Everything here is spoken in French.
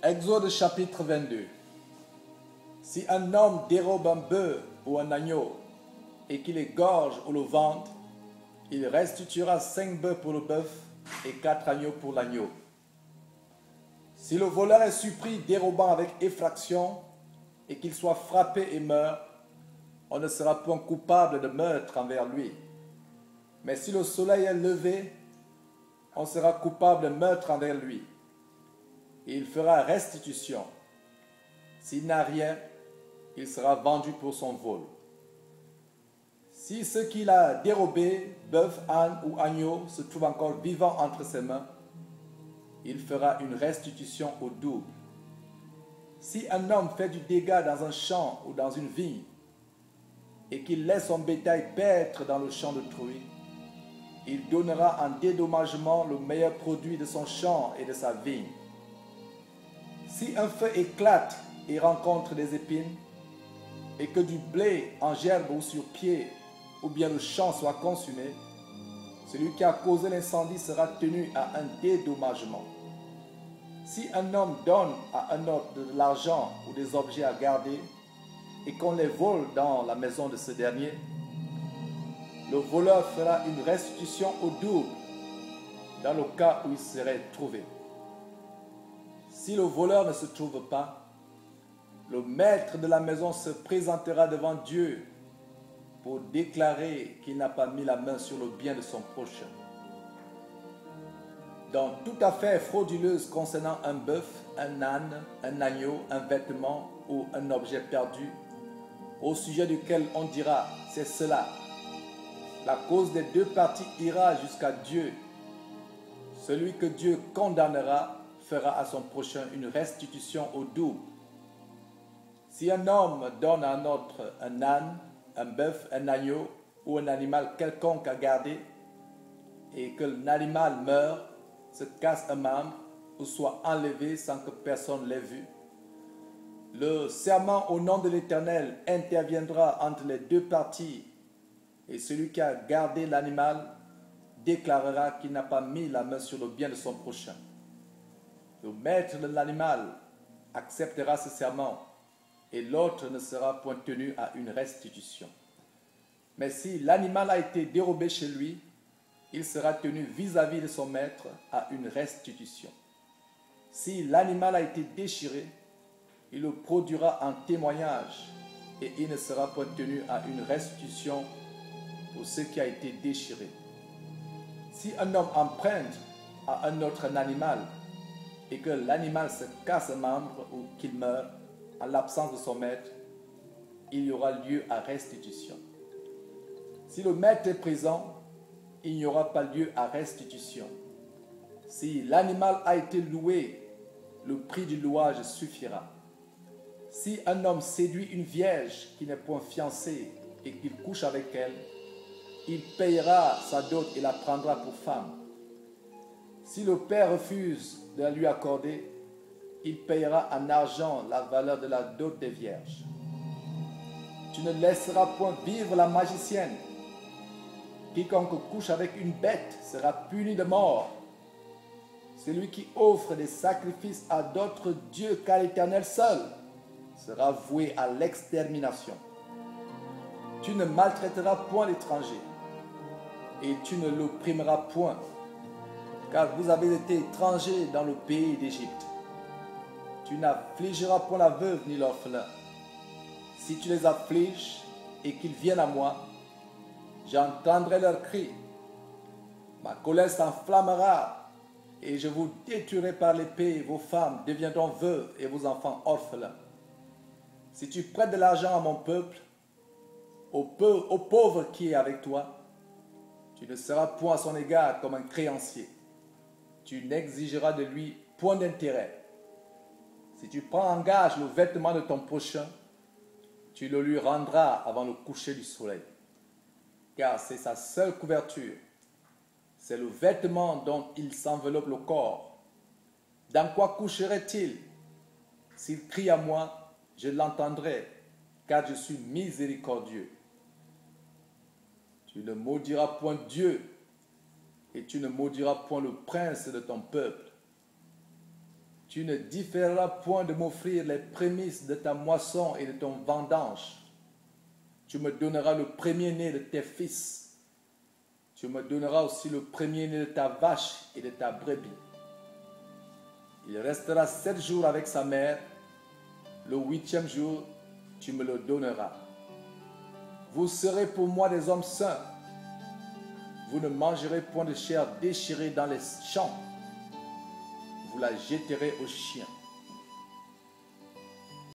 Exode chapitre 22. Si un homme dérobe un bœuf ou un agneau et qu'il égorge ou le vende, il restituera 5 bœufs pour le bœuf et 4 agneaux pour l'agneau. Si le voleur est surpris dérobant avec effraction et qu'il soit frappé et meurt, on ne sera point coupable de meurtre envers lui. Mais si le soleil est levé, on sera coupable de meurtre envers lui. Et il fera restitution. S'il n'a rien, il sera vendu pour son vol. Si ce qu'il a dérobé, bœuf, âne ou agneau, se trouve encore vivant entre ses mains, il fera une restitution au double. Si un homme fait du dégât dans un champ ou dans une vigne, et qu'il laisse son bétail paître dans le champ d'autrui, il donnera en dédommagement le meilleur produit de son champ et de sa vigne. Si un feu éclate et rencontre des épines, et que du blé en gerbe ou sur pied, ou bien le champ soit consumé, celui qui a causé l'incendie sera tenu à un dédommagement. Si un homme donne à un autre de l'argent ou des objets à garder, et qu'on les vole dans la maison de ce dernier, le voleur fera une restitution au double dans le cas où il serait trouvé. Si le voleur ne se trouve pas, le maître de la maison se présentera devant Dieu pour déclarer qu'il n'a pas mis la main sur le bien de son prochain. Dans toute affaire frauduleuse concernant un bœuf, un âne, un agneau, un vêtement ou un objet perdu, au sujet duquel on dira « c'est cela », la cause des deux parties ira jusqu'à Dieu. Celui que Dieu condamnera fera à son prochain une restitution au double. Si un homme donne à un autre un âne, un bœuf, un agneau ou un animal quelconque à garder, et que l'animal meurt, se casse un membre ou soit enlevé sans que personne l'ait vu, le serment au nom de l'Éternel interviendra entre les deux parties, et celui qui a gardé l'animal déclarera qu'il n'a pas mis la main sur le bien de son prochain. Le maître de l'animal acceptera ce serment, et l'autre ne sera point tenu à une restitution. Mais si l'animal a été dérobé chez lui, il sera tenu vis-à-vis de son maître à une restitution. Si l'animal a été déchiré, il le produira en témoignage, et il ne sera point tenu à une restitution pour ce qui a été déchiré. Si un homme emprunte à un autre un animal, et que l'animal se casse un membre ou qu'il meurt en l'absence de son maître, il y aura lieu à restitution. Si le maître est présent, il n'y aura pas lieu à restitution. Si l'animal a été loué, le prix du louage suffira. Si un homme séduit une vierge qui n'est point fiancée et qu'il couche avec elle, il payera sa dot et la prendra pour femme. Si le père refuse de la lui accorder, il payera en argent la valeur de la dot des vierges. Tu ne laisseras point vivre la magicienne. Quiconque couche avec une bête sera puni de mort. Celui qui offre des sacrifices à d'autres dieux qu'à l'Éternel seul sera voué à l'extermination. Tu ne maltraiteras point l'étranger, et tu ne l'opprimeras point, car vous avez été étrangers dans le pays d'Égypte. Tu n'affligeras point la veuve ni l'orphelin. Si tu les affliges et qu'ils viennent à moi, j'entendrai leurs cris. Ma colère s'enflammera et je vous détruirai par l'épée. Vos femmes deviendront veuves et vos enfants orphelins. Si tu prêtes de l'argent à mon peuple, au pauvre qui est avec toi, tu ne seras point à son égard comme un créancier. Tu n'exigeras de lui point d'intérêt. Si tu prends en gage le vêtement de ton prochain, tu le lui rendras avant le coucher du soleil. Car c'est sa seule couverture. C'est le vêtement dont il s'enveloppe le corps. Dans quoi coucherait-il? S'il crie à moi, je l'entendrai, car je suis miséricordieux. Tu ne maudiras point Dieu, et tu ne maudiras point le prince de ton peuple. Tu ne différeras point de m'offrir les prémices de ta moisson et de ton vendange. Tu me donneras le premier-né de tes fils. Tu me donneras aussi le premier-né de ta vache et de ta brebis. Il restera 7 jours avec sa mère. Le 8e jour, tu me le donneras. Vous serez pour moi des hommes saints. Vous ne mangerez point de chair déchirée dans les champs. Vous la jetterez aux chiens.